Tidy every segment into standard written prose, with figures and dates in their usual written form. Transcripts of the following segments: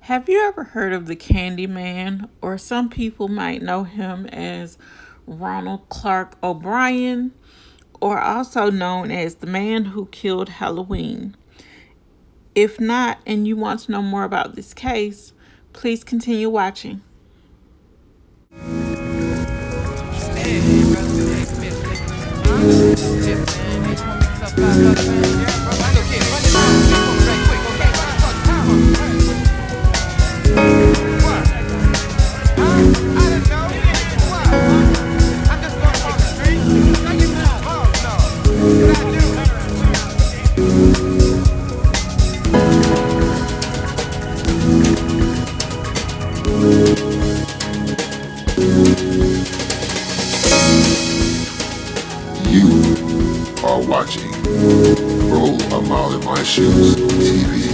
Have you ever heard of the Candyman, or some people might know him as Ronald Clark O'Bryan, or also known as the man who killed Halloween? If not, and you want to know more about this case, please continue watching. You are watching Roll a Mile in My Shoes TV.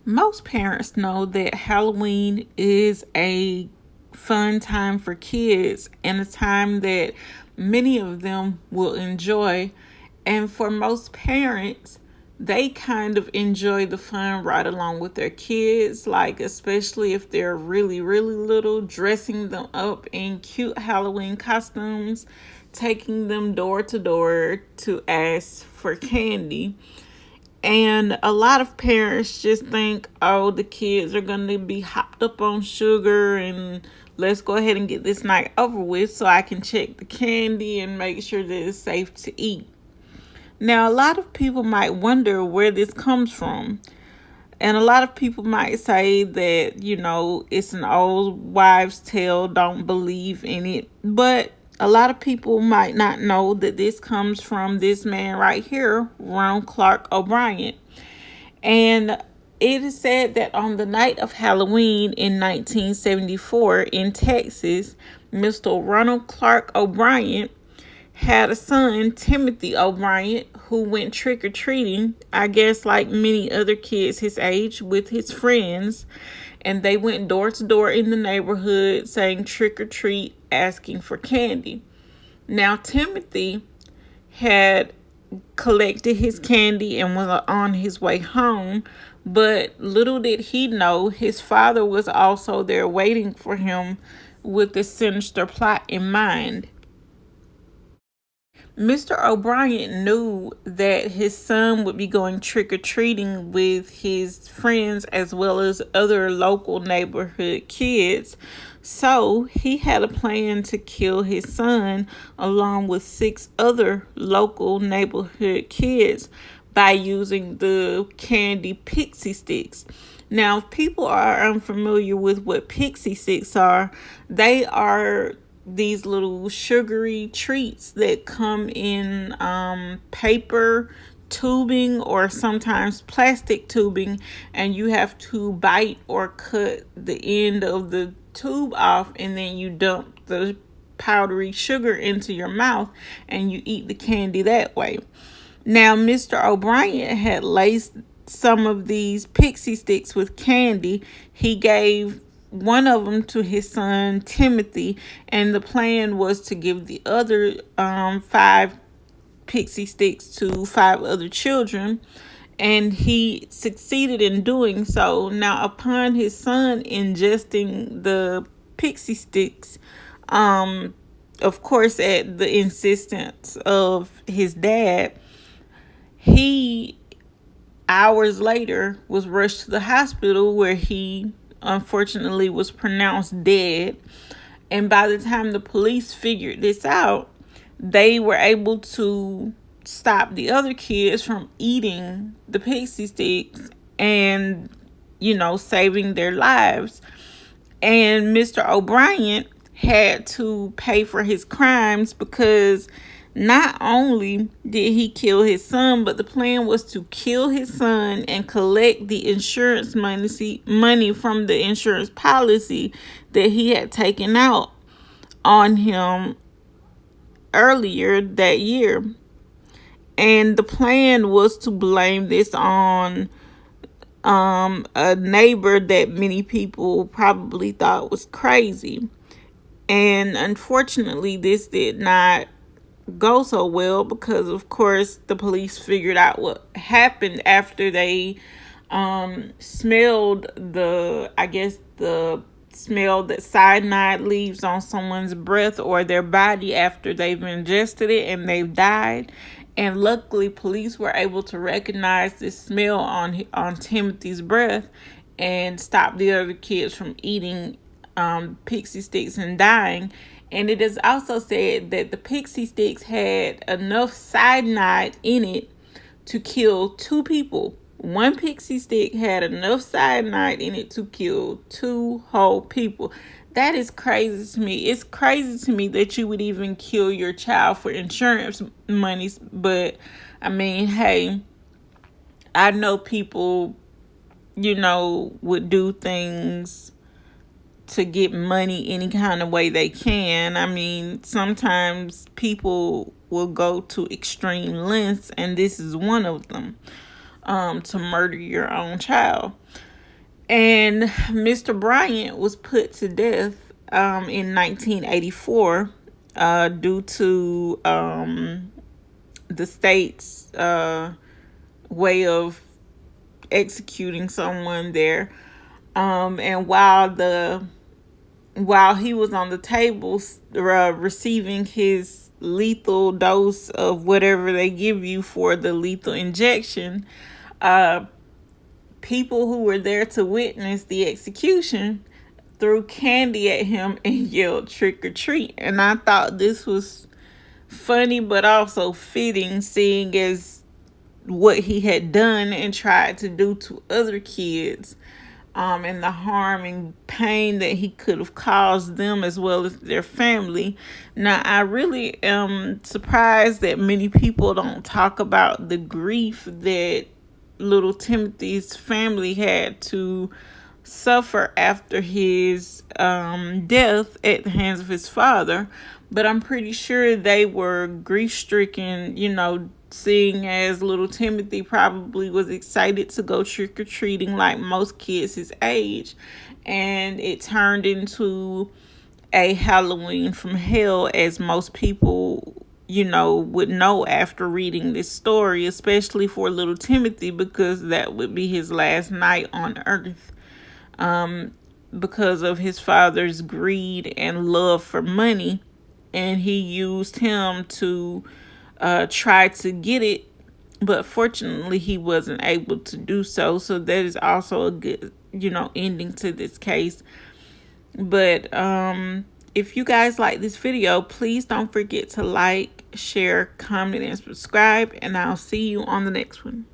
Most parents know that Halloween is a fun time for kids and a time that many of them will enjoy. And for most parents, they kind of enjoy the fun right along with their kids, like especially if they're really, really little, dressing them up in cute Halloween costumes, taking them door to door to ask for candy. And a lot of parents just think, oh, the kids are going to be hopped up on sugar and let's go ahead and get this night over with so I can check the candy and make sure that it's safe to eat. Now, a lot of people might wonder where this comes from. And a lot of people might say that, it's an old wives' tale, don't believe in it. But a lot of people might not know that this comes from this man right here, Ronald Clark O'Bryan. And it is said that on the night of Halloween in 1974 in Texas, Mr. Ronald Clark O'Bryan had a son, Timothy O'Bryan, who went trick-or-treating, I guess like many other kids his age, with his friends. And they went door to door in the neighborhood saying trick-or-treat, asking for candy. Now, Timothy had collected his candy and was on his way home. But little did he know, his father was also there waiting for him with the sinister plot in mind. Mr. O'Bryan knew that his son would be going trick-or-treating with his friends as well as other local neighborhood kids. So he had a plan to kill his son along with 6 other local neighborhood kids by using the candy pixie sticks. Now, if people are unfamiliar with what pixie sticks are, they are these little sugary treats that come in paper tubing or sometimes plastic tubing, and you have to bite or cut the end of the tube off, and then you dump the powdery sugar into your mouth and you eat the candy that way. Now, Mr. O'Bryan had laced some of these pixie sticks with candy. He gave one of them to his son Timothy, and the plan was to give the other 5 pixie sticks to 5 other children, and he succeeded in doing so. Now, upon his son ingesting the pixie sticks, of course at the insistence of his dad, he hours later was rushed to the hospital where he unfortunately was pronounced dead. And by the time the police figured this out, they were able to stop the other kids from eating the pixie sticks and, saving their lives. And Mr. O'Bryan had to pay for his crimes because not only did he kill his son, but the plan was to kill his son and collect the insurance money from the insurance policy that he had taken out on him earlier that year. And the plan was to blame this on a neighbor that many people probably thought was crazy. And unfortunately, this did not go so well because, of course, the police figured out what happened after they smelled the smell that cyanide leaves on someone's breath or their body after they've ingested it and they've died. And luckily, police were able to recognize this smell on Timothy's breath and stop the other kids from eating pixie sticks and dying. And it is also said that the pixie sticks had enough cyanide in it to kill 2 people. One pixie stick had enough cyanide in it to kill 2 whole people. That is crazy to me. It's crazy to me that you would even kill your child for insurance monies. But I mean, hey, I know people, would do things to get money any kind of way they can. I mean, sometimes people will go to extreme lengths, and this is one of them, to murder your own child. And Mr. Bryant was put to death in 1984 due to the state's way of executing someone there. And while he was on the table receiving his lethal dose of whatever they give you for the lethal injection, people who were there to witness the execution threw candy at him and yelled trick or treat. And I thought this was funny but also fitting, seeing as what he had done and tried to do to other kids, and the harm and pain that he could have caused them as well as their family. Now, I really am surprised that many people don't talk about the grief that little Timothy's family had to suffer after his death at the hands of his father. But I'm pretty sure they were grief-stricken, seeing as little Timothy probably was excited to go trick-or-treating like most kids his age. And it turned into a Halloween from hell, as most people, would know after reading this story, especially for little Timothy, because that would be his last night on earth. Because of his father's greed and love for money. And he used him to try to get it, but fortunately he wasn't able to do so. So that is also a good, ending to this case. But if you guys like this video, please don't forget to like, share, comment, and subscribe. And I'll see you on the next one.